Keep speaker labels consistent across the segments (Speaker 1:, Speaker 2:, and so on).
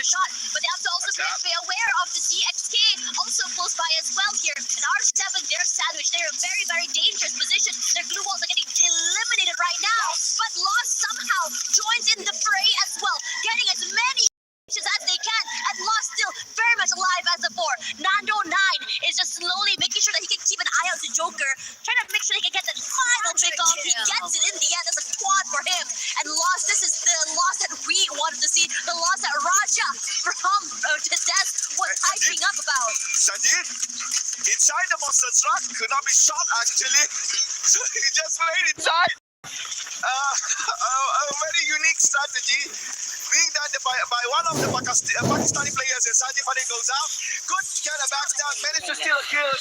Speaker 1: shot, but they have to also be aware of the CXK also close by as well here. And R7, they're sandwiched. They're in a very, very dangerous position. Their glue walls are getting eliminated right now, but Lost somehow joins in the fray as well, getting as many as they can, and Lost still very much alive as before. Nando 9 is just slowly making sure that he can keep an eye out to Joker, trying to make sure he can get that final pick off. He gets it in the end. That's a quad for him. And Lost, this is the Lost that we wanted to see, the Lost that Raja from Death was hyping up about.
Speaker 2: Sajid, inside the monster truck, could not be shot actually. So he just went inside. A very unique strategy. Being done by one of the Pakistani players, and Sajid Fani goes out. Good kind of backstab, managed to steal a kill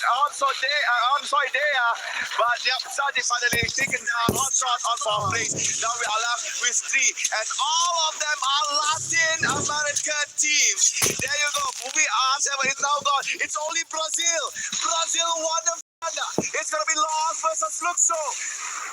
Speaker 2: onside there. But yep, Sajid finally taken down on shot on fourth place. Now we are left with 3, and all of them are Latin American teams. There you go. Movie R7 is now gone. It's only Brazil. Brazil won the It's going to be Lost versus Fluxo.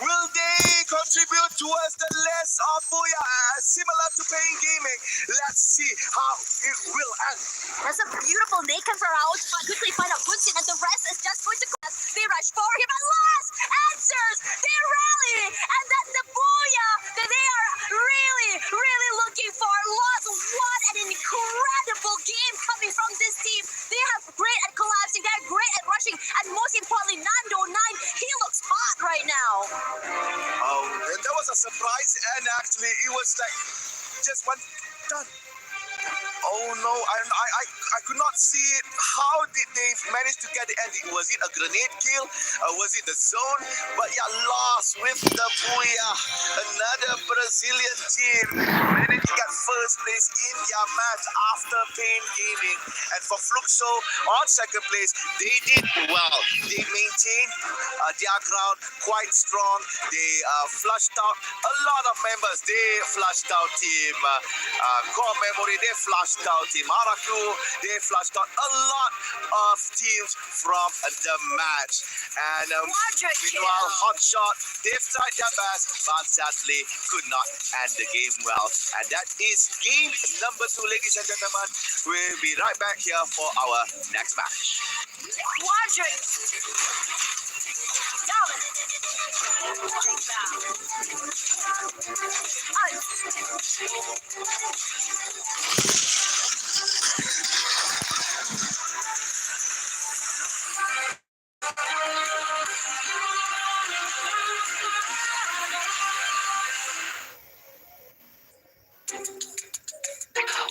Speaker 2: Will they contribute towards the list of Booyah, similar to Paying Gaming? Let's see how it will end.
Speaker 1: That's a beautiful naked for out. Quickly find out Bunsen, and the rest is just going to class. They rush forward here, but Lost answers. They rally, and that's the Booyah that they are really, really looking for. Lost, what an incredible game coming from this team. They have great at collapsing, they're great at rushing, and most importantly, Nando 9, he looks hot right now.
Speaker 2: And that was a surprise, and actually it was like just one done. Oh no, I could not see it. How did they manage to get the ending? Was it a grenade kill? Was it the zone? But yeah, Lost with the Booyah. Another Brazilian team managed to get first place in their match after Pain Gaming. And for Fluxo on second place, they did well. They maintained their ground quite strong. They flushed out a lot of members. They flushed out team Core Memory. They flushed out team Araku. They flushed out a lot of teams from the match. And meanwhile, Hotshot, they've tried their best, but sadly could not end the game well. And that is game number 2, ladies and gentlemen. We'll be right back here for our next match.
Speaker 1: Quadrant.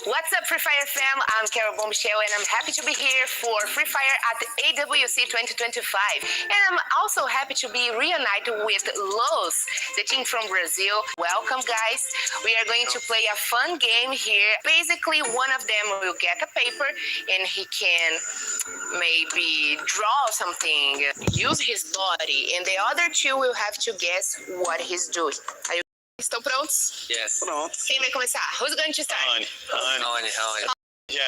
Speaker 3: What's up, Free Fire fam? I'm Carol Bombshell, and I'm happy to be here for Free Fire at the AWC 2025. And I'm also happy to be reunited with Los, the team from Brazil. Welcome, guys. We are going to play a fun game here. Basically, one of them will get a paper, and he can maybe draw something, use his body, and the other 2 will have to guess what he's doing. Are you Estão prontos?
Speaker 4: Yes.
Speaker 2: Pronto.
Speaker 3: Quem vai começar? Who's going to start?
Speaker 4: On. Yeah.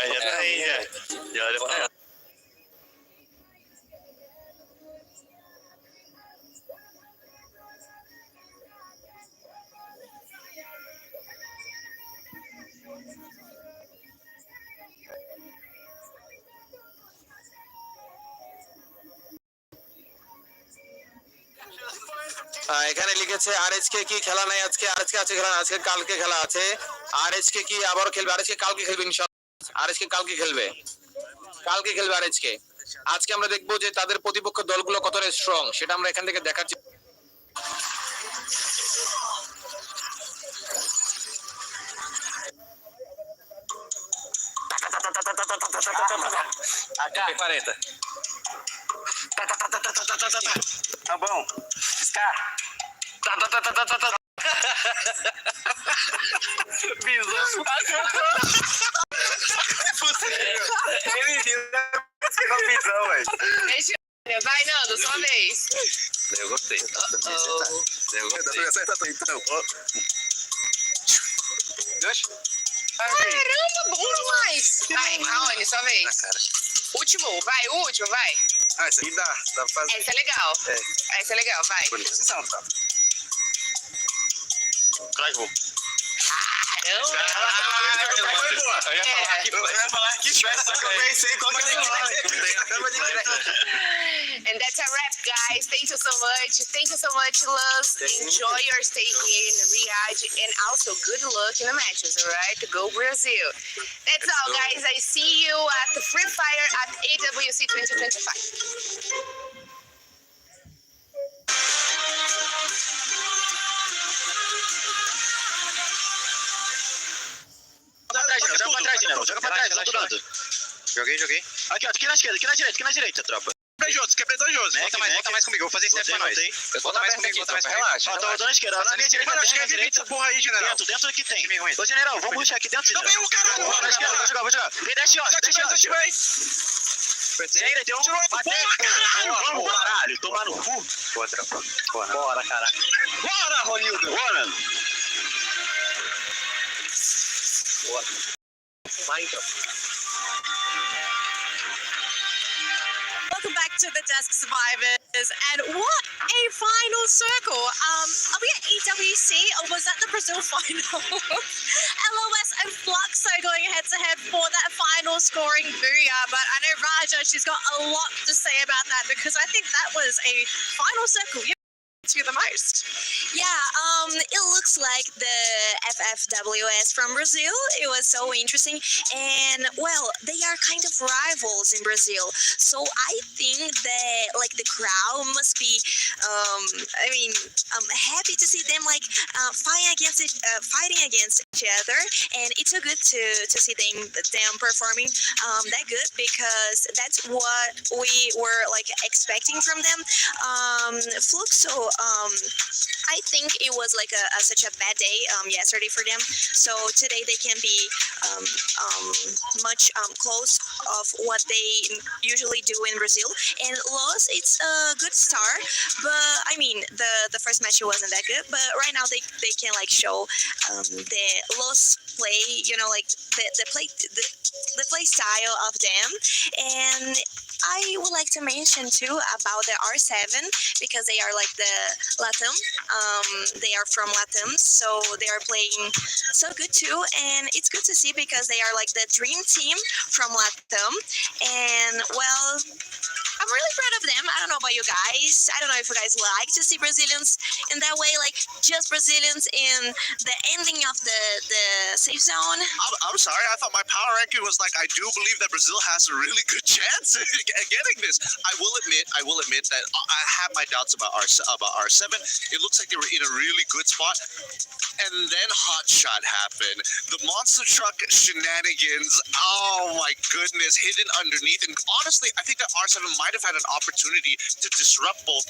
Speaker 5: এখানে লিখেছে RSK কি খেলা নাই আজকে RSK আছে খেলা আজকে কালকে খেলা আছে আরএসকে কি আবারো খেলবে আরএসকে কালকে খেলবে ইনশাআল্লাহ আরএসকে কালকে খেলবে আরএসকে আজকে আমরা দেখব যে তাদের প্রতিপক্ষ দলগুলো কতটা স্ট্রং সেটা আমরা এখান থেকে দেখার
Speaker 2: Tá bom. Scar.
Speaker 4: Visão.
Speaker 2: Ele viu na visão, velho.
Speaker 3: Vai, Nando, sua vez.
Speaker 4: Eu gostei.
Speaker 2: Então.
Speaker 3: Caramba, bom demais. Vai, Raoni, sua vez. Último, vai, o último, vai.
Speaker 2: Ah, esse aqui dá pra fazer.
Speaker 3: Essa é legal. Essa é legal, vai.
Speaker 2: Tá.
Speaker 4: Cravo.
Speaker 3: And that's a wrap, guys. Thank you so much. Thank you so much, Luz. Enjoy your stay here in Riyadh, and also good luck in the matches, all right? Go Brazil. That's all, guys. I see you at the Free Fire at AWC 2025.
Speaker 5: Joga pra trás, Nero. Joga pra trás, lá do lado. Joguei. Aqui, ó. Aqui na direita, tropa. Quebrei dois Jôs. Volta mais comigo, vou fazer step pra nós. Volta mais comigo. Relaxa. Ó, tô na esquerda. Na minha direita, acho que é direita. Essa porra aí, general. Dentro aqui tem. Ô, general, vamos rushar aqui dentro. Também o cara. Na esquerda, vou jogar. Vem, desce, ó. Desativei. Sai, deu um. Bateu. Caralho, tomar no cu. Boa, tropa. Bora, caralho. Bora, Ronildo. Bora. Boa. Vai, então.
Speaker 1: Welcome back to the Desk Survivors, and what a final circle! Are we at EWC or was that the Brazil final? LOS and Fluxo going head to head for that final scoring booyah, but I know Raja, she's got a lot to say about that because I think that was a final circle to the most.
Speaker 6: Yeah, it looks like the FFWS from Brazil. It was so interesting, and well, they are kind of rivals in Brazil. So I think that like the crowd must be, happy to see them like fighting against each other, and it's so good to see them performing that good because that's what we were like expecting from them. Fluxo. I think it was like such a bad day yesterday for them. So today they can be much close of what they usually do in Brazil. And Los, it's a good start, but I mean the first match wasn't that good. But right now they can like show the Los play, like the play style of them. And I would like to mention too about the R7 because they are like the Latam. They are from Latam, so they are playing so good too, and it's good to see because they are like the dream team from Latam. And well, I'm really proud of them. I don't know about you guys. I don't know if you guys like to see Brazilians in that way, like just Brazilians in the ending of the safe zone.
Speaker 2: I'm sorry. I thought my power ranking was like, I do believe that Brazil has a really good chance at getting this. I will admit that I have my doubts about R7. It looks like they were in a really good spot, and then Hot Shot happened. The monster truck shenanigans. Oh my goodness, hidden underneath. And honestly, I think that R7 might have had an opportunity to disrupt both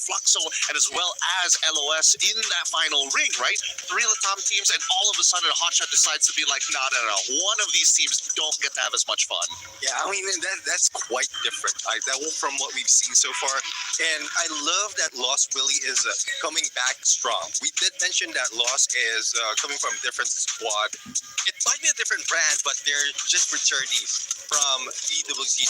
Speaker 2: Fluxo and as well as LOS in that final ring, right? 3 Latam teams, and all of a sudden Hot Shot decides to be like, no. One of these teams don't get to have as much fun.
Speaker 7: Yeah, I mean, that's quite different. That from what we've seen so far. And I love that Lost Willie is coming back strong. We did mention that Lost is coming from a different squad. It might be a different brand, but they're just returnees from EWC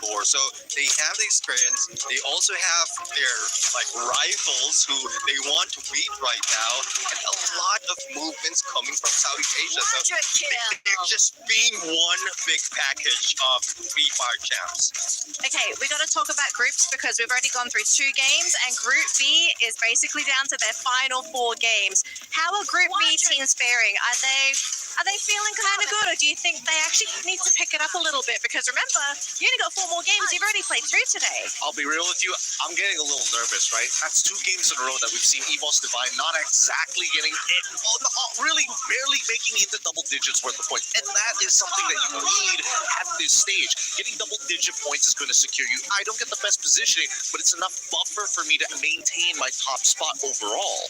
Speaker 7: 24. So they have the experience. They also have their like rivals who they want to beat right now, and a lot of movements coming from Southeast Asia. So they're just being one big package of Free Fire champs.
Speaker 1: Okay, we got to talk about groups because we've already gone through 2 games, and Group B is basically down to their final 4 games. How are Group B teams faring? Are they feeling kind of good, or do you think they actually need to pick it up a little bit? Because remember, you only got 4 more games. You've already played 3 today.
Speaker 2: I'll be real with you. I'm getting a little nervous, right? That's 2 games in a row that we've seen EVOS Divine not exactly getting it, really barely making into double digits worth of points. And that is something that you need at this stage. Getting double-digit points is going to secure you. I don't get the best positioning, but it's enough buffer for me to maintain my top spot overall.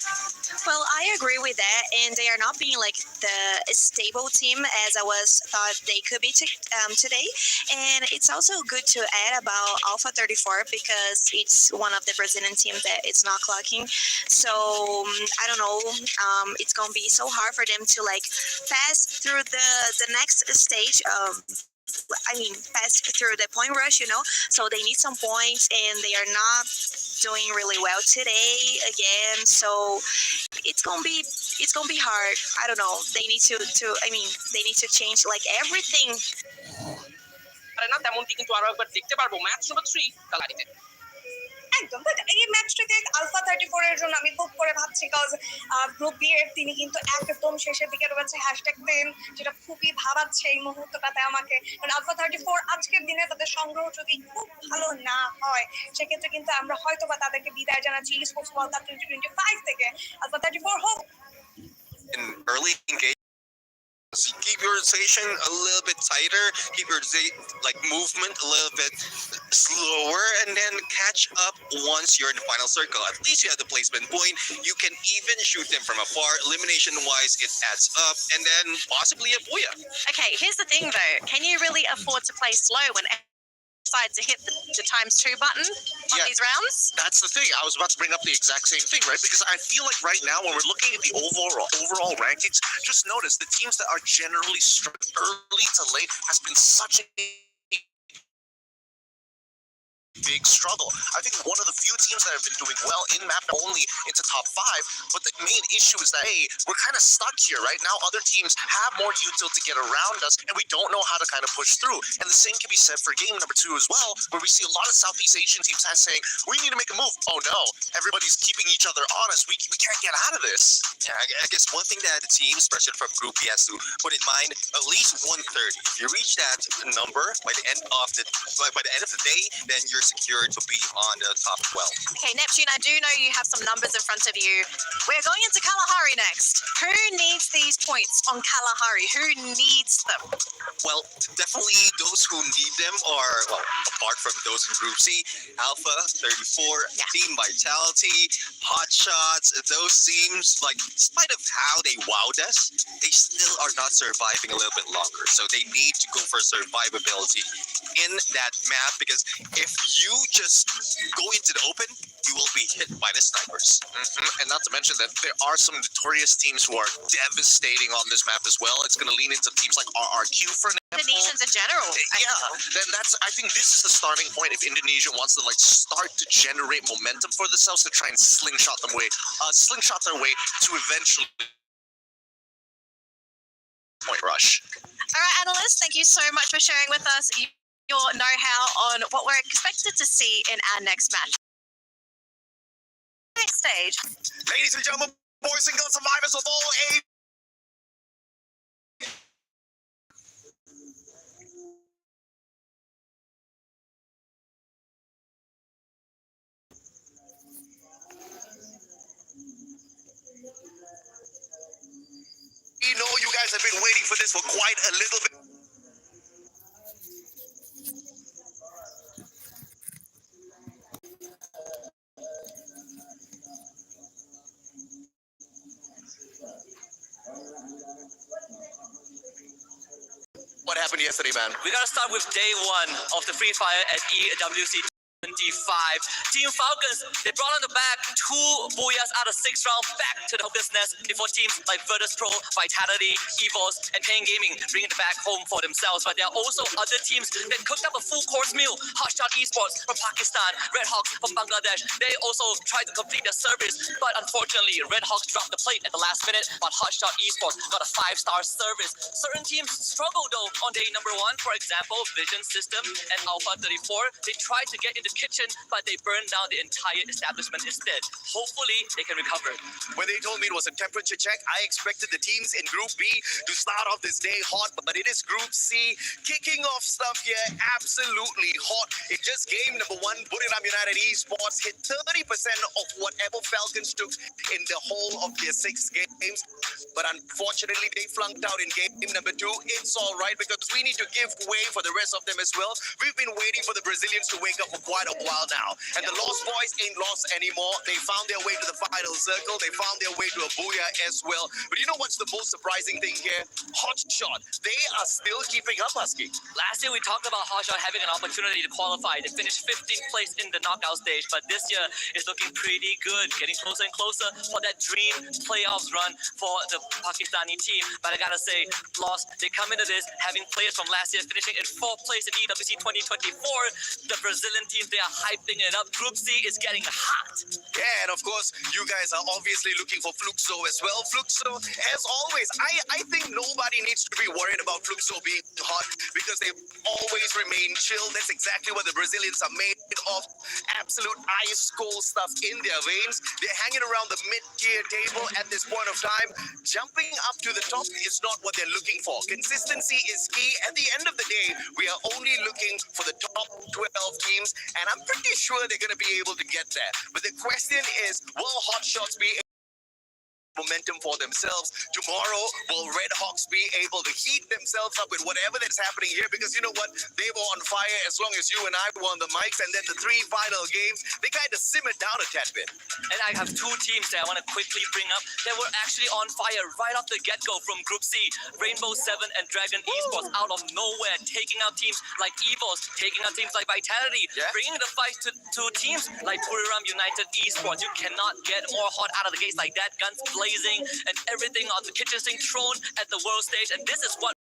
Speaker 6: Well, I agree with that, and they are not being like the stable team as I thought they could be today. And it's also good to add about Alpha 34 because it's one of the Brazilian teams that it's not clocking. So I don't know. It's gonna be so hard for them to like pass through the next stage. Pass through the point rush, so they need some points, and they are not doing really well today again. So it's gonna be hard. I don't know. They need to they need to change like everything.
Speaker 8: না তেমনটি কিন্তু আরো একবার দেখতে পারবো match নম্বর 3 কালারিতে
Speaker 9: একদম but এই ম্যাচটাকে alpha 34 এর জন্য আমি খুব করে ভাবছি কজ গ্রুপ বি এর তিনি কিন্তু একদম শেষের দিকে রয়েছে #10 যেটা খুবই ভাবাচ্ছে এই মুহূর্তটাতে আমাকে কারণ আলফা 34 আজকের দিনে তাদের সংগ্রহ যদি খুব ভালো না হয় সেক্ষেত্রে কিন্তু আমরা হয়তো বা তাদেরকে বিদায় জানাচ্ছি স্পোর্টস ওয়ার্ল্ড কাপ 2025 থেকে আলফা 34 হোক
Speaker 7: In early engagement, keep your rotation a little bit tighter, keep your movement a little bit slower, and then catch up once you're in the final circle. At least you have the placement point. You can even shoot them from afar. Elimination wise, it adds up, and then possibly a booyah.
Speaker 1: Okay, here's the thing though. Can you really afford to play slow when decide to hit the ×2 button on
Speaker 2: Yeah.
Speaker 1: these rounds?
Speaker 2: That's the thing. I was about to bring up the exact same thing, right? Because I feel like right now, when we're looking at the overall rankings, just notice the teams that are generally early to late has been such a big struggle. I think one of the few teams that have been doing well in map not only into top 5, but the main issue is that, hey, we're kind of stuck here right now. Other teams have more util to get around us, and we don't know how to kind of push through. And the same can be said for game number 2 as well, where we see a lot of Southeast Asian teams saying, we need to make a move. Oh no, everybody's keeping each other honest. We can't get out of this.
Speaker 7: Yeah, I guess one thing that the team, especially from Group B, has to put in mind, at least 130. If you reach that number by the end of the day, then you're secure to be on the top 12.
Speaker 1: Okay, Neptune, I do know you have some numbers in front of you. We're going into Kalahari next. Who needs these points on Kalahari? Who needs them?
Speaker 7: Well, definitely those who need them are, well, apart from those in Group C, Alpha, 34, Team Vitality, Hot Shots, those teams, like, in spite of how they wowed us, they still are not surviving a little bit longer. So they need to go for survivability in that map, because if you just go into the open, you will be hit by the snipers.
Speaker 2: And not to mention that there are some notorious teams who are devastating on this map as well. It's going to lean into teams like RRQ, for example.
Speaker 1: Indonesians in general.
Speaker 2: Then I think this is the starting point if Indonesia wants to start to generate momentum for themselves to try and slingshot their way to eventually point rush.
Speaker 1: All right, analysts, thank you so much for sharing with us your know-how on what we're expected to see in our next match. Next stage.
Speaker 2: Ladies and gentlemen, boys and girls, survivors of all age. You know, you guys have been waiting for this for quite a little bit. What happened yesterday, man?
Speaker 10: We gotta start with day 1 of the Free Fire at EWC 25. Team Falcons, they brought on the back 2 booyahs out of 6 rounds back to the Falcons nest before teams like Virtus Pro, Vitality, EVOS, and Pain Gaming bringing it back home for themselves. But there are also other teams that cooked up a full course meal. Hotshot Esports from Pakistan, Red Hawks from Bangladesh. They also tried to complete their service, but unfortunately, Red Hawks dropped the plate at the last minute, but Hotshot Esports got a 5-star service. Certain teams struggle though on day number 1. For example, Vision System and Alpha 34. They tried to get into kitchen, but they burned down the entire establishment instead. Hopefully, they can recover.
Speaker 2: When they told me it was a temperature check, I expected the teams in Group B to start off this day hot, but it is Group C kicking off stuff here absolutely hot. In just game number 1, Buriram United Esports hit 30% of whatever Falcons took in the whole of their 6 games. But unfortunately, they flunked out in game number 2. It's all right, because we need to give way for the rest of them as well. We've been waiting for the Brazilians to wake up for quite a while now, and the Lost Boys ain't lost anymore. They found their way to the final circle. They found their way to a booyah as well. But you know what's the most surprising thing here? Hotshot, they are still keeping up, Husky.
Speaker 10: Last year, we talked about Hotshot having an opportunity to qualify. They finished 15th place in the knockout stage, but this year is looking pretty good, getting closer and closer for that dream playoffs run for the Pakistani team. But I gotta say, Lost, they come into this having players from last year finishing in 4th place in EWC 2024. The Brazilian team, they are hyping it up. Group C is getting hot.
Speaker 2: Yeah, and of course, you guys are obviously looking for Fluxo as well. Fluxo, as always, I think nobody needs to be worried about Fluxo being hot because they always remain chill. That's exactly what the Brazilians are made of. Absolute ice cold stuff in their veins. They're hanging around the mid-tier table at this point of time. Jumping up to the top is not what they're looking for. Consistency is key. At the end of the day, we are only looking for the top 12 teams, and I'm pretty sure they're going to be able to get there. But the question is, will Hot Shots be momentum for themselves? Tomorrow, will Red Hawks be able to heat themselves up with whatever that's happening here? Because you know what? They were on fire as long as you and I were on the mics, and then the 3 final games, they kind of simmered down a tad bit.
Speaker 10: And I have 2 teams that I want to quickly bring up that were actually on fire right off the get-go from Group C. Rainbow 7 and Dragon Esports out of nowhere, taking out teams like EVOS, taking out teams like Vitality, bringing the fight to teams like Buriram United Esports. You cannot get more hot out of the gates like that. Guns blazing and everything on the kitchen sink thrown at the world stage. And this is what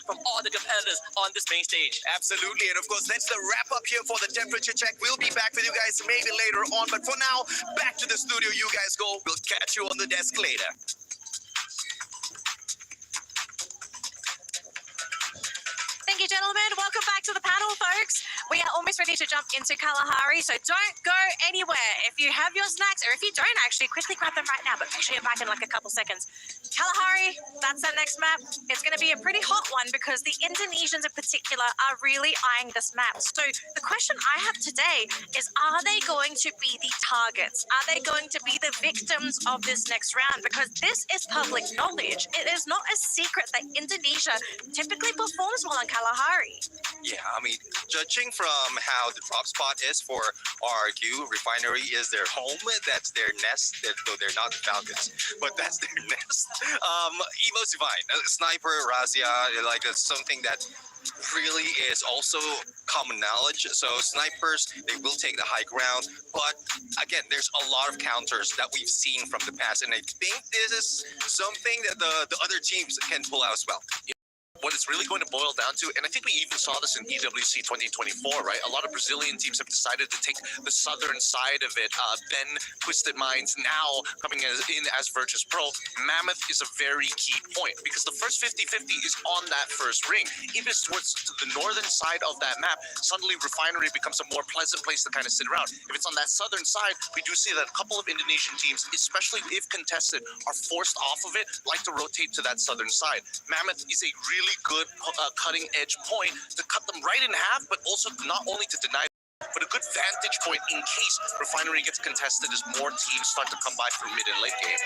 Speaker 10: from all the competitors on this main stage.
Speaker 2: Absolutely, and of course, that's the wrap up here for the temperature check. We'll be back with you guys maybe later on, but for now, back to the studio you guys go. We'll catch you on the desk later.
Speaker 11: Thank you, gentlemen. Welcome back to the panel, folks. We are almost ready to jump into Kalahari, so don't go anywhere. If you have your snacks, or if you don't actually, quickly grab them right now, but make sure you're back in like a couple seconds. Kalahari, that's our next map. It's going to be a pretty hot one because the Indonesians in particular are really eyeing this map. So the question I have today is, are they going to be the targets? Are they going to be the victims of this next round? Because this is public knowledge. It is not a secret that Indonesia typically performs well on Kalahari.
Speaker 7: Yeah, I mean, judging from how the drop spot is for RRQ, Refinery is their home. That's their nest. Though they're not the Falcons, but that's their nest. Evo's Divine, Sniper, Razia, like that's something that really is also common knowledge. So snipers, they will take the high ground, but again, there's a lot of counters that we've seen from the past, and I think this is something that the other teams can pull out as well.
Speaker 12: What it's really going to boil down to, and I think we even saw this in EWC 2024, right? A lot of Brazilian teams have decided to take the southern side of it. Ben, Twisted Minds, now coming in as Virtus Pro. Mammoth is a very key point because the first 50-50 is on that first ring. If it's towards the northern side of that map, suddenly Refinery becomes a more pleasant place to kind of sit around. If it's on that southern side, we do see that a couple of Indonesian teams, especially if contested, are forced off of it, like to rotate to that southern side. Mammoth is a really good cutting edge point to cut them right in half, but also not only to deny, but a good vantage point in case Refinery gets contested as more teams start to come by through mid and late game.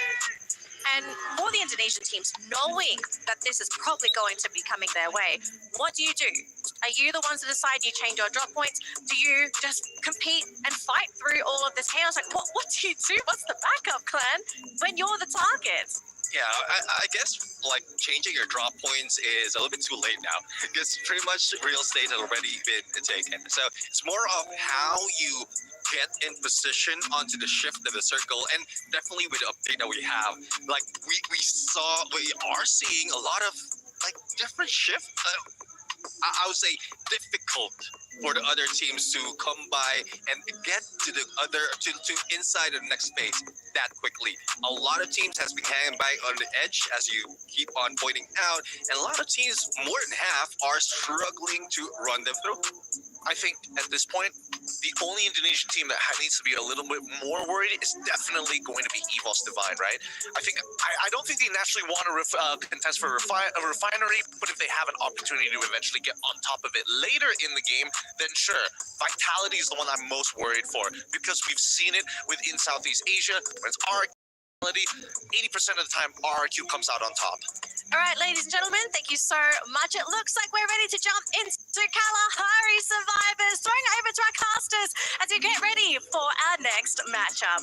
Speaker 11: And for the Indonesian teams, knowing that this is probably going to be coming their way, what do? Are you the ones that decide you change your drop points? Do you just compete and fight through all of this chaos? Like, what do you do? What's the backup plan when you're the target?
Speaker 7: Yeah, I guess like changing your drop points is a little bit too late now because pretty much real estate has already been taken. So it's more of how you get in position onto the shift of the circle, and definitely with the update that we have, like we are seeing a lot of like different shift. I would say difficult for the other teams to come by and get to the other to inside the next phase that quickly. A lot of teams has been hanging by on the edge, as you keep on pointing out, and a lot of teams, more than half, are struggling to run them through.
Speaker 12: I think at this point, the only Indonesian team that needs to be a little bit more worried is definitely going to be EVOS Divine, right? I don't think they naturally want to contest for a Refinery, but if they have an opportunity to eventually get on top of it later in the game, then sure. Vitality is the one I'm most worried for because we've seen it within Southeast Asia when it's RRQ. 80% of the time, RRQ comes out on top.
Speaker 11: All right, ladies and gentlemen, thank you so much. It looks like we're ready to jump into Kalahari Survivors. Throwing over to our casters as we get ready for our next matchup.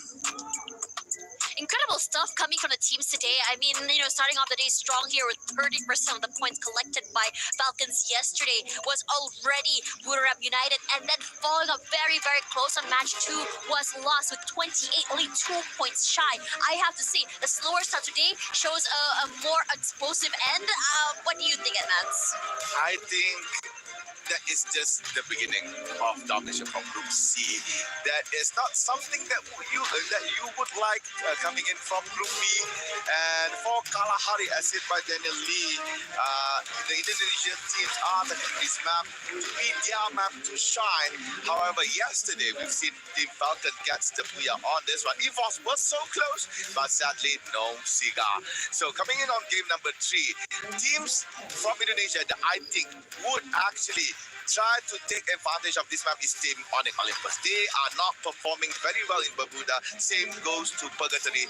Speaker 1: Incredible stuff coming from the teams today. I mean, starting off the day strong here with 30% of the points collected by Falcons yesterday was already Buriram United, and then following up very, very close on match 2 was lost with 28, only 2 points shy. I have to say, the slower start today shows a more explosive end. What do you think, Edmonds?
Speaker 2: I think that is just the beginning of domination from Group C. That is not something that you would like coming in from Group B. And for Kalahari, as said by Daniel Lee, the Indonesian teams are taking this map to be their map to shine. However, yesterday we've seen Team Falcon gets the booyah on this one. EVOS was so close, but sadly no cigar. So coming in on game number 3, teams from Indonesia that I think would actually try to take advantage of this map is Team Onyx Olympus. They are not performing very well in Bermuda. Same goes to Purgatory.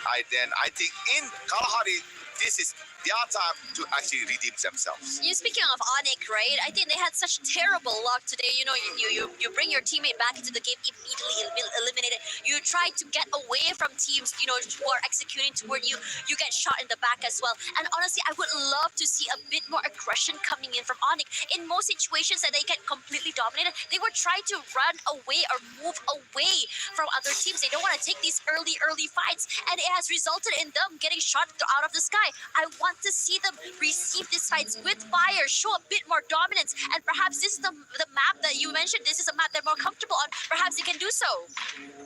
Speaker 2: I think in Kalahari, this is their time to actually redeem themselves.
Speaker 1: You speaking of Onyx, right? I think they had such terrible luck today. You know, you bring your teammate back into the game, immediately eliminated. You try to get away from teams, you know, who are executing toward you. You get shot in the back as well. And honestly, I would love to see a bit more aggression coming in from Onyx. In most situations that they get completely dominated, they would try to run away or move away from other teams. They don't want to take these early fights, and it has resulted in them getting shot out of the sky. I want to see them receive these fights with fire, show a bit more dominance, and perhaps this is the map that you mentioned. This is a map they're more comfortable on. Perhaps they can do so.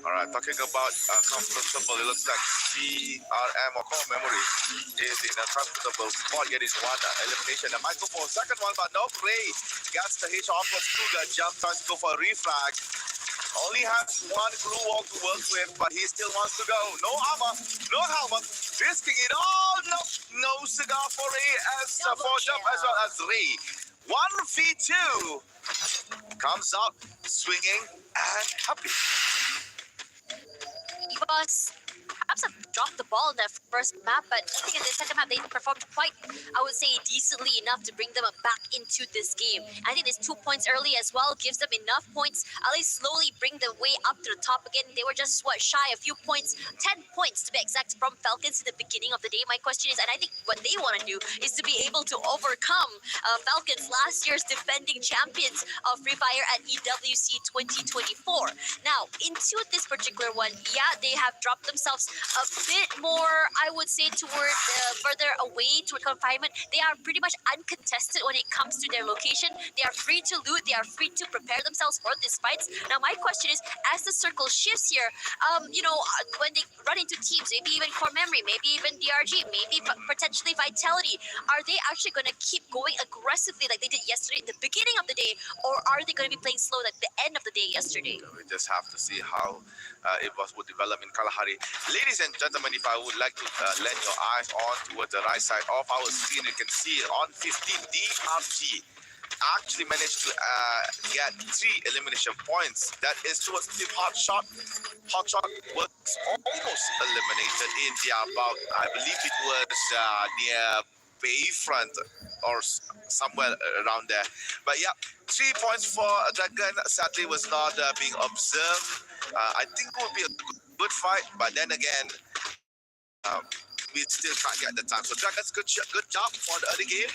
Speaker 2: All right, talking about comfortable, it looks like CRM or core memory is in a comfortable spot, getting one elimination. And might go for a second one, but no. Ray gets the H off of Kruger, jump, tries to go for a reflag. Only has one glue wall to work with, but he still wants to go. No armor, no helmet, risking it all. No cigar for Ray as for jump as well as Ray. 1v2 comes out swinging and happy.
Speaker 1: EVOS perhaps have dropped the ball in their first map, but I think in the second map they performed quite, I would say, decently enough to bring them back into this game. I think this 2 points early as well gives them enough points, at least slowly bring the way up to the top again. They were just, shy a few points, 10 points to be exact from Falcons in the beginning of the day. My question is, and I think what they want to do is to be able to overcome Falcons, last year's defending champions of Free Fire at EWC 2024. Now, into this particular one, yeah, they have dropped themselves a bit more, I would say, toward further away toward confinement. They are pretty much uncontested when it comes to their location. They are free to loot. They are free to prepare themselves for these fights. Now, my question is, as the circle shifts here, when they run into teams, maybe even Core Memory, maybe even DRG, maybe potentially Vitality, are they actually going to keep going aggressively like they did yesterday at the beginning of the day, or are they going to be playing slow like the end of the day yesterday?
Speaker 2: We just have to see how it would develop in Kalahari. Ladies and gentlemen, if I would like to lend your eyes on towards the right side of our screen, you can see on 15, DRG actually managed to get 3 elimination points. That is towards Team Hotshot. Hotshot was almost eliminated in the about, I believe it was near Bayfront or somewhere around there. But yeah, 3 points for Dragon. Sadly was not being observed. I think it would be a good fight, but then again, we still can't get the time. So Dragons, good job for the early game.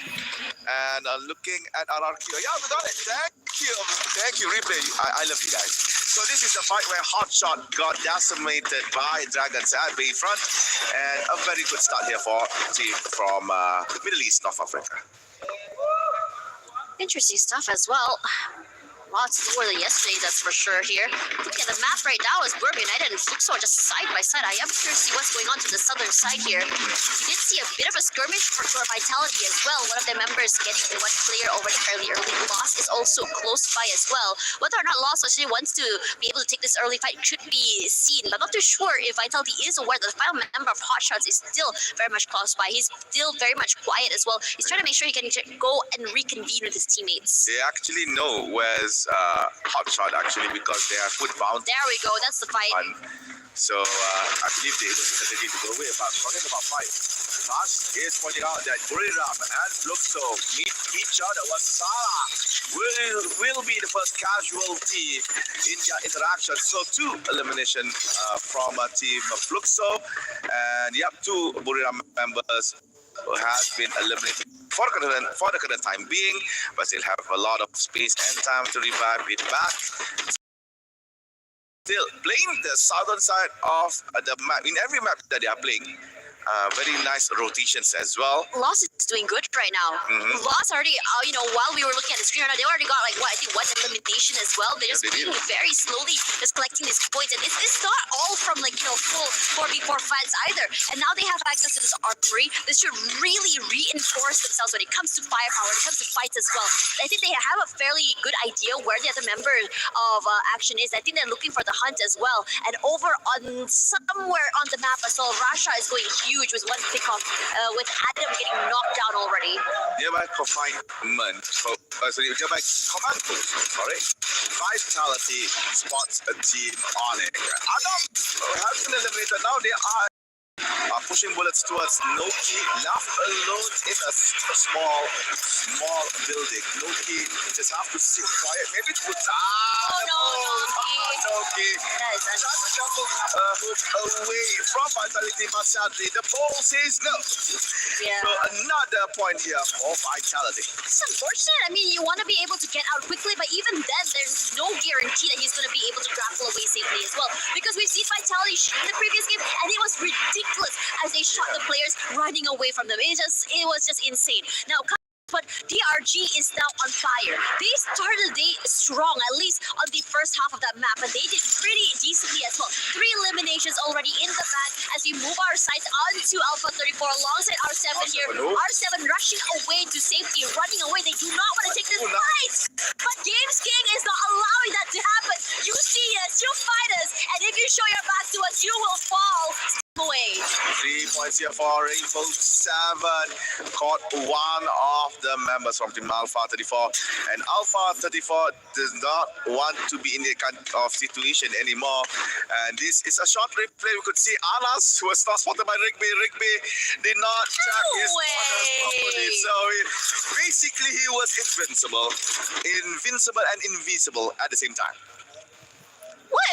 Speaker 2: And looking at RRQ, yeah, we got it. Thank you, replay. I love you guys. So this is a fight where Hotshot got decimated by Dragons at Bayfront, and a very good start here for a team from Middle East, North Africa.
Speaker 1: Interesting stuff as well. Lots more than yesterday, that's for sure here. Looking at the map right now is Burma United and Fluxor just side by side. I am curious to see what's going on to the southern side here. We did see a bit of a skirmish for Vitality as well. One of their members getting one player over fairly early. Loss is also close by as well. Whether or not Loss actually wants to be able to take this early fight should be seen. But I'm not too sure if Vitality is aware that the final member of Hotshots is still very much close by. He's still very much quiet as well. He's trying to make sure he can go and reconvene with his teammates.
Speaker 2: They actually know where's Hotshot actually, because they are footbound.
Speaker 1: There we go, that's the fight.
Speaker 2: So I believe they was strategy to go away. But talking about fight, Tash is pointing out that Buriram and Fluxo meet each other. Wasala will be the first casualty in their interaction. So 2 elimination from team Fluxo, and 2 Buriram members who has been eliminated for the current time being, but still have a lot of space and time to revive it back. Still playing the southern side of the map. In every map that they are playing, Very nice rotations as well.
Speaker 1: Loss is doing good right now. Loss already, while we were looking at the screen right now, they already got like I think one elimination as well. They're just playing very slowly, just collecting these points, and it's not all from full 4v4 fights either. And now they have access to this armory. This should really reinforce themselves when it comes to firepower, when it comes to fights as well. I think they have a fairly good idea where the other member of Action is. I think they're looking for the hunt as well. And over on somewhere on the map as well, Rasha is going huge with one pick off, with Adam getting knocked down already.
Speaker 2: Nearby confinement, nearby command post, sorry. Vitality spots a team on it. Adam has been eliminated. Now they are pushing bullets towards Loki, left alone in a small building. Loki just have to sit quiet. Maybe to Loki. Just shuffle away from Vitality, but sadly the poll says no.
Speaker 1: Yeah.
Speaker 2: So another point here for Vitality.
Speaker 1: It's unfortunate. I mean, you want to be able to get out quickly, but even then, there's no guarantee that he's going to be able to grapple away safely as well. Because we've seen Vitality in the previous game, and it was ridiculous as they shot the players running away from them. It was just insane. Now, but DRG is now on fire. They started the day strong, at least on the first half of that map, and they did pretty decently as well. 3 eliminations already in the bag as we move our sights onto Alpha 34 alongside R7 here. R7 rushing away to safety, running away. They do not want to take this fight, but Games King is not allowing that to happen. You see us, you fight us, and if you show your back to us, you will fall away.
Speaker 2: 3 points here for Rainbow 7. Caught one of the members from Team Alpha 34. And Alpha 34 does not want to be in the kind of situation anymore. And this is a short replay. We could see Anas, who was not spotted by Rigby. Rigby did not check his properly. So basically he was invincible and invisible at the same time.
Speaker 1: What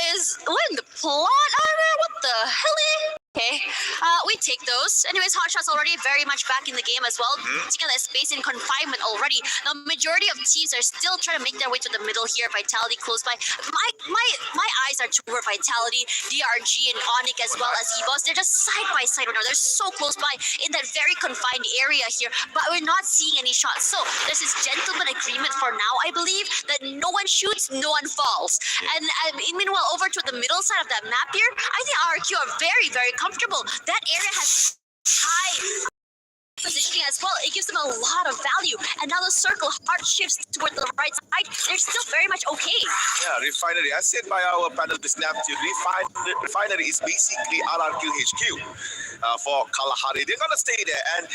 Speaker 1: in the plot? What the hell? Okay, we take those. Anyways, Hotshots already very much back in the game as well. Taking that space in confinement already. Now, majority of teams are still trying to make their way to the middle here. Vitality close by. My eyes are toward Vitality, DRG, and Onyx as well as EVOS. They're just side by side right now. They're so close by in that very confined area here, but we're not seeing any shots. So there's this gentleman agreement for now, I believe, that no one shoots, no one falls. And meanwhile, over to the middle side of that map here, I think RQ are very, very comfortable. That area has high positioning as well. It gives them a lot of value. And now the circle hard shifts toward the right side. They're still very much okay.
Speaker 2: Yeah, Refinery. I said by our panel this afternoon, Refinery is basically RRQ HQ for Kalahari. They're gonna stay there. And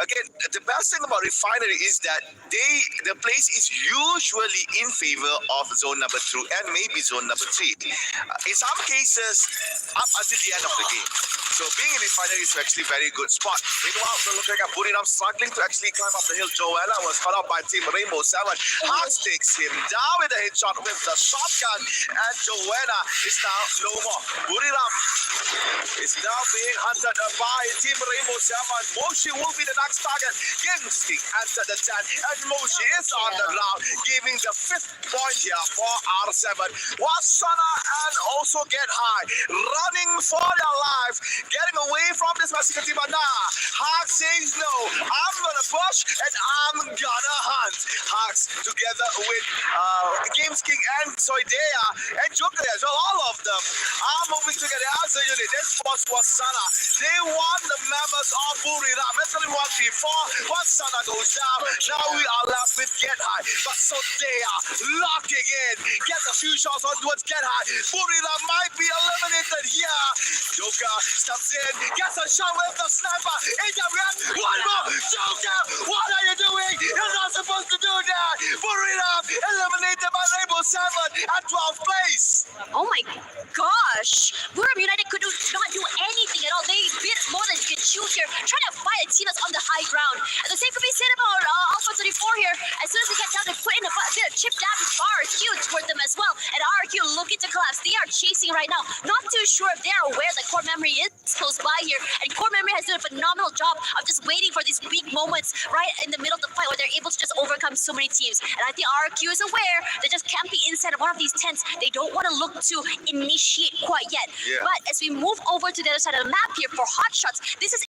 Speaker 2: again, the best thing about Refinery is that the place is usually in favor of zone number 2 and maybe zone number 3. In some cases, up until the end of the game. So being in Refinery is actually a very good spot. Meanwhile, we're looking at Buriram struggling to actually climb up the hill. Joella was caught out by Team Rainbow 7. Hawks takes him down with a headshot with the shotgun, and Joella is now no more. Buriram is now being hunted by Team Rainbow 7. Moshi will be the next target. Games King entered the 10, and Moshi is on the ground, giving the 5th point here for R7. Wasana and also Get High, running for their life, getting away from this Mexican team. But nah, Hawks says no. I'm gonna push and I'm gonna hunt. Hawks together with Games King and Soidea and Joker as well. All of them are moving together as a unit. This was Wasana. They won the members of Buriram. It's only 1v4. Wasana goes down. Now we are left with Get High. But Soidea locking in. Gets a few shots on towards Get High. Buriram might be eliminated here. Joker steps in. Gets a shot with the sniper. One more! Joker! What are you doing? You're not supposed to do that! Buriram eliminated by Rainbow 7 at 12th place!
Speaker 1: Oh my gosh! Buriram United could not do anything at all. They bit more than you can chew here, trying to fight a team that's on the high ground. And the same could be said about Alpha 34 here, as As soon as they get down, they put in a bit of chip damage for RQ toward them as well. And RQ looking to collapse. They are chasing right now. Not too sure if they are aware that Core Memory is close by here. And Core Memory has done a phenomenal job of just waiting for these weak moments right in the middle of the fight where they're able to just overcome so many teams. And I think RQ is aware they just can't be inside of one of these tents. They don't want to look to initiate quite yet.
Speaker 2: Yeah.
Speaker 1: But as we move over to the other side of the map here for hot shots, this is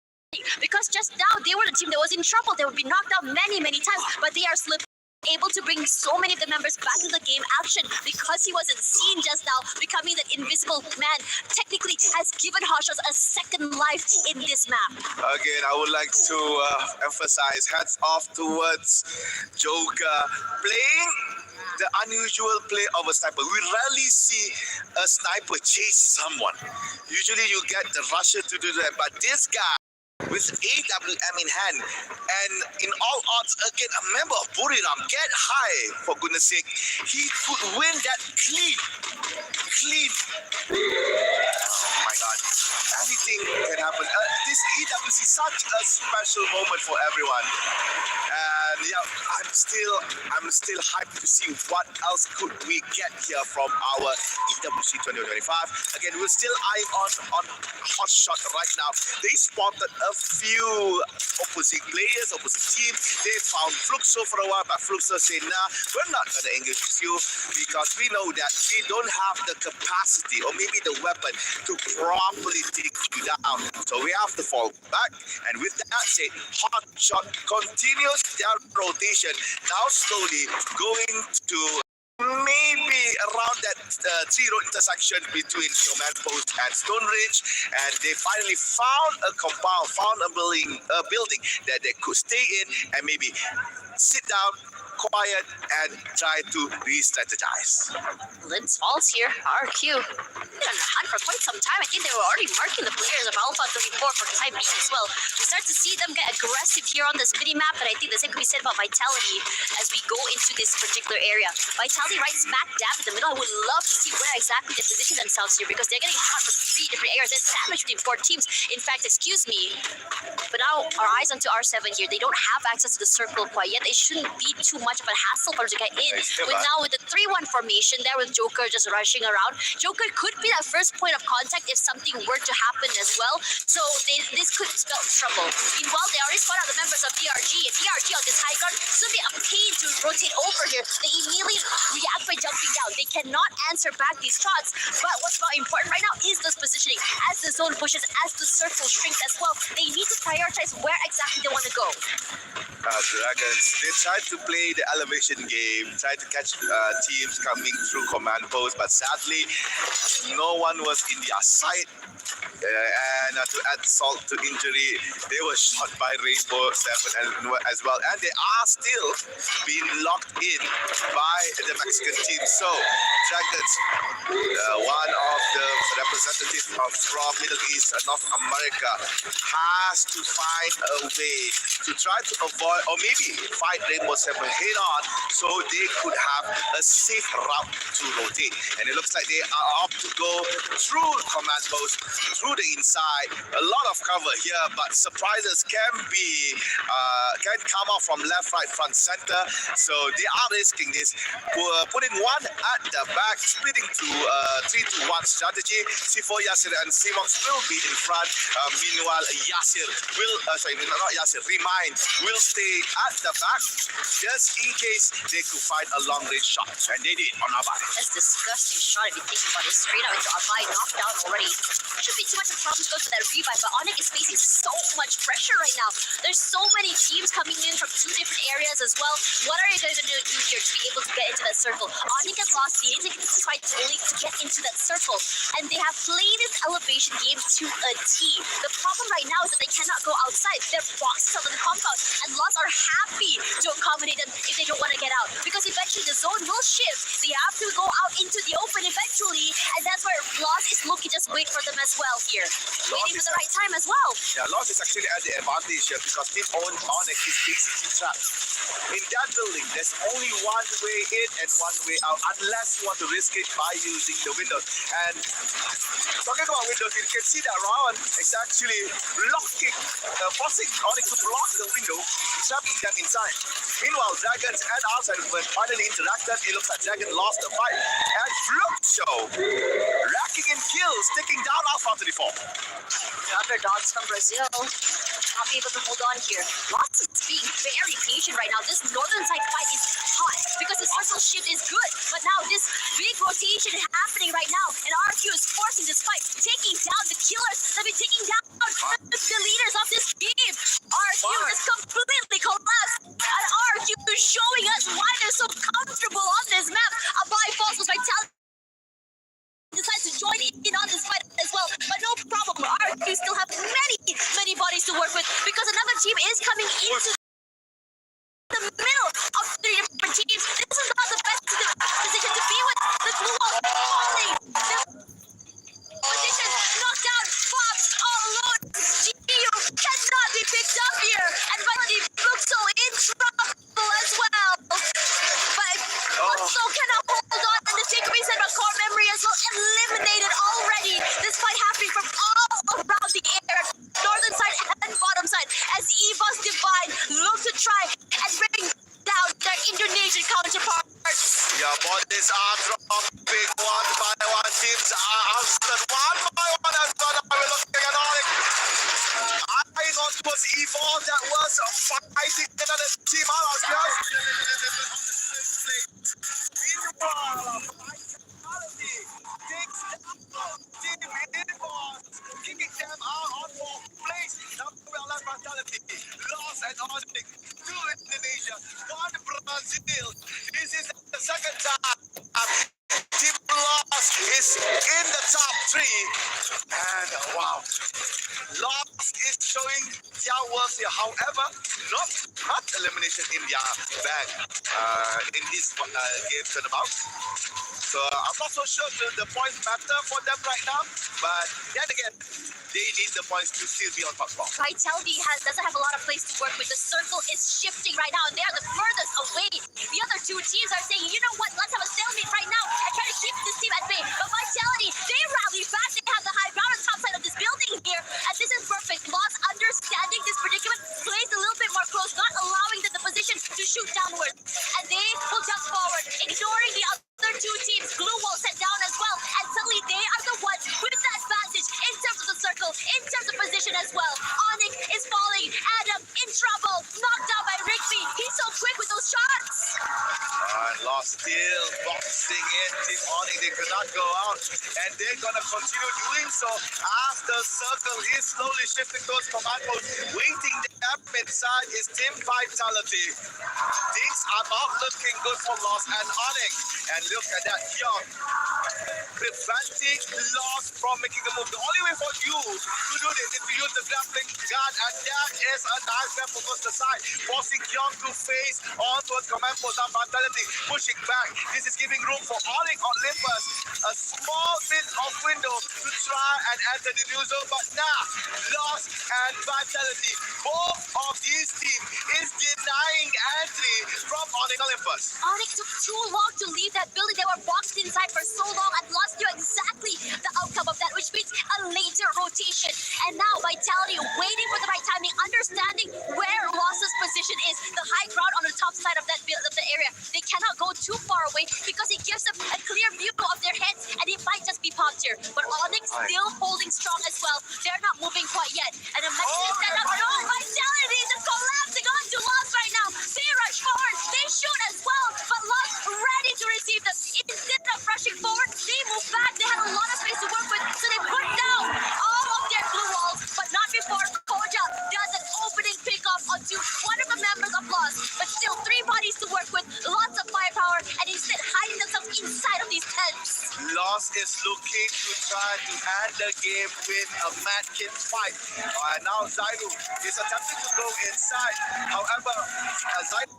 Speaker 1: because just now they were the team that was in trouble. They would be knocked out many times, but they are slipping. Able to bring so many of the members back to the game action because he wasn't seen just now, becoming that invisible man. Technically has given Hotshots a second life in this map.
Speaker 2: Again, I would like to emphasize hats off towards Joker playing the unusual play of a sniper. We rarely see a sniper chase someone. Usually you get the rusher to do that, but this guy with AWM in hand and in all odds again a member of Buriram, get high for goodness sake, he could win that clean. Oh my god, anything can happen. This EWC is such a special moment for everyone, and yeah, I'm still hyped to see what else could we get here from our EWC 2025. Again, we're still eyeing on Hotshot right now. They spotted a few opposing players, opposing teams. They found Fluxo for a while, but Fluxo said, nah, we're not gonna engage with you because we know that we don't have the capacity or maybe the weapon to properly take you down. So we have to fall back. And with that said, Hotshot continues their rotation, now slowly going to maybe around that three-road intersection between Command Post and Stone Ridge, and they finally found a compound, found a building that they could stay in and maybe sit down, quiet, and try to re-strategize.
Speaker 1: Linz Falls here, RQ. Been on the hunt for quite some time. I think they were already marking the players of Alpha 34 for the time being as well. We start to see them get aggressive here on this mini-map, and I think the same can be said about Vitality as we go into this particular area. Vitality right smack dab in the middle. I would love to see where exactly they position themselves here because they're getting shot from 3 different areas. They're sandwiched between 4 teams. In fact, excuse me, but now our eyes onto R7 here. They don't have access to the circle quite yet. It shouldn't be too much of a hassle for them to get in. With the 3-1 formation there with Joker just rushing around. Joker could be that first point of contact if something were to happen as well. So this could spell trouble. Meanwhile, they already spot out the members of DRG. And DRG on this high ground, it's going to be a pain to rotate over here. They immediately react by jumping down. They cannot answer back these shots. But what's more important right now is this positioning. As the zone pushes, as the circle shrinks as well, they need to prioritize where exactly they want to go.
Speaker 2: Dragons, they tried to play the elevation game, tried to catch teams coming through command post, but sadly, no one was in their sight. And to add salt to injury, they were shot by Rainbow 7 as well, and they are still being locked in by the Mexican team. So, Dragons, one of the representatives from Middle East and North America, has to find a way to try to avoid or maybe fight Rainbow 7 head on so they could have a safe route to rotate. And it looks like they are up to go through command post, through the inside. A lot of cover here, but surprises can come out from left, right, front, center. So they are risking this, putting one at the back, splitting to 3-2-1 strategy. C4, Yasir, and Simox will be in front. Meanwhile, Yasir will, Remind will stay at the back just in case they could find a long range shot. And they did on Abai.
Speaker 1: That's a disgusting shot if you think about it. Straight out into Abai, knocked down already. Should be too much of a problem to go for that revive, but Onyx is facing so much pressure right now. There's so many teams coming in from 2 different areas as well. What are you going to do here to be able to get into that circle? Onyx has lost the instinct to try to get into that circle, and they have played this elevation game to a T. The problem right now is that they cannot go outside. They're boxed out of the compound, and Lost are happy to accommodate them if they don't want to get out, because eventually the zone will shift. They have to go out into the open eventually, and that's where Lost is looking. Just wait for them as well here. here. Waiting for the right time as well.
Speaker 2: Yeah, Lost is actually at the advantage here because Team Onyx is basically trapped. In that building, there's only one way in and one way out, unless you want to risk it by using the windows. And talking about windows, you can see that Rowan is actually blocking, forcing Onyx to block the window, trapping them inside. Meanwhile, Dragons and Outside finally interacted. It looks like Dragon lost the fight. And Fluke Show, racking in kills, taking down Alpha 34.
Speaker 1: Underdogs from Brazil not be able to hold on here. Lost is being very patient right now. This northern side fight is hot because the circle shift is good. But now this big rotation is happening right now. And RQ is forcing this fight, taking down the killers. They've been taking down the leaders of this team. RQ is completely collapsed. And RQ is showing us why they're so comfortable on this map. A by falls was Vitality decides to join in on this fight as well, but no problem. RQ still have many bodies to work with because another team is coming into the middle of three different teams. This is not the best position to be with. The glue wall falling. The position knocked out. Fox all alone. GU cannot be picked up here, and Vitality looks so in trouble as well. But also cannot hold on, and the takeaway said about core memory as well eliminated already. This fight happening from all around the air, northern side and bottom side, as Eva's Divine look to try and bring down their Indonesian counterparts.
Speaker 2: Yeah, bodies are dropping one by one. Teams are ousted one by one as well. We're looking at Onyx. I thought it was Evolve that was fighting another team out of just. Meanwhile, Vitality takes down Team Evolve, kicking them out on fourth place. Now we are left Vitality, Lost and Onyx, 2 Indonesia, 1 Brazil. This is the second time Team Lost is in the top 3. And wow, Lost is showing their worth here. However, not elimination in their bag in this game turnabout. So I'm not so sure the points matter for them right now. But then again, they need the points to still be on top spot.
Speaker 1: Vitality doesn't have a lot of place to work with. The circle is shifting right now, and they are the furthest away. The other two teams are saying, you know what, let's have a stalemate right now and try to keep this team at bay. But Vitality, they rally back. They have the high ground on top side of this building here, and this is perfect. Lost understanding this predicament, plays a little bit more close, not allowing them the position to shoot downward. And they will jump forward, ignoring the other two teams. Glue wall set down as well, and suddenly they are the ones with the advantage in terms of the circle, in terms of position as well. Onyx is falling. Adam in trouble, knocked out by Rigby. He's so quick with those shots.
Speaker 2: Lost still boxing in. Team Onyx, they could not go out, and they're gonna continue doing so as the circle is slowly shifting towards command post. Waiting them inside is Team Vitality. Things are not looking good for Lost and Onyx. And look at that, Young preventing Lost from making a move. The only way for you to do this is to use the grappling gun, and that is a nice grapple towards the side, forcing Young to face on towards command post. Now Vitality pushing back. This is giving room for Onyx on Olympus. A small bit of window to try and enter the new zone, but now Lost and Vitality, both of these teams is denying entry from Onyx Olympus.
Speaker 1: Onyx took too long to leave that building. They were boxed inside for so long, and Lost knew exactly the outcome of that, which means a later rotation. And now Vitality waiting for the right timing, understanding where Lost's position is, the high ground on the top side of that of the area. They cannot go too far away because it gives them a clear view of their heads, and it might just be popped here. But Onyx still holding strong as well. They're not moving quite yet. And a message is set up. No, Vitality is collapsing onto Lost right now. They rush forward. They shoot as well, but Lost ready to receive them. Instead of rushing forward, they move back. They had a lot of space to work with, so they put down all of their blue walls, but not before Koja does an opening pickoff onto one of the members of Lost. But still, 3 bodies to work with, lots of firepower, and instead hiding themselves inside of these tents.
Speaker 2: Lost is looking to try to end the game with a mad kid fight. And now Zaidu is attempting to go inside. However, Zaidu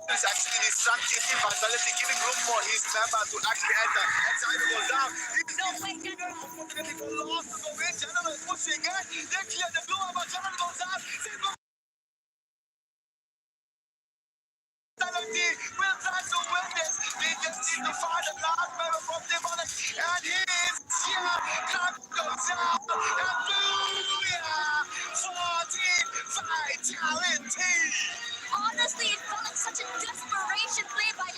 Speaker 2: It's actually destructive team vitality, giving room for his member to actually enter. And China goes down.
Speaker 1: No way,
Speaker 2: Unfortunately for loss to go in. China is pushing it. They clear the blue, but China goes down. Vitality will try to win this. They just need to find the last member from Demonic. And he is Siyam. Clock goes down. And Booyah! 14 vitality.
Speaker 1: honestly, it felt like such a desperation play by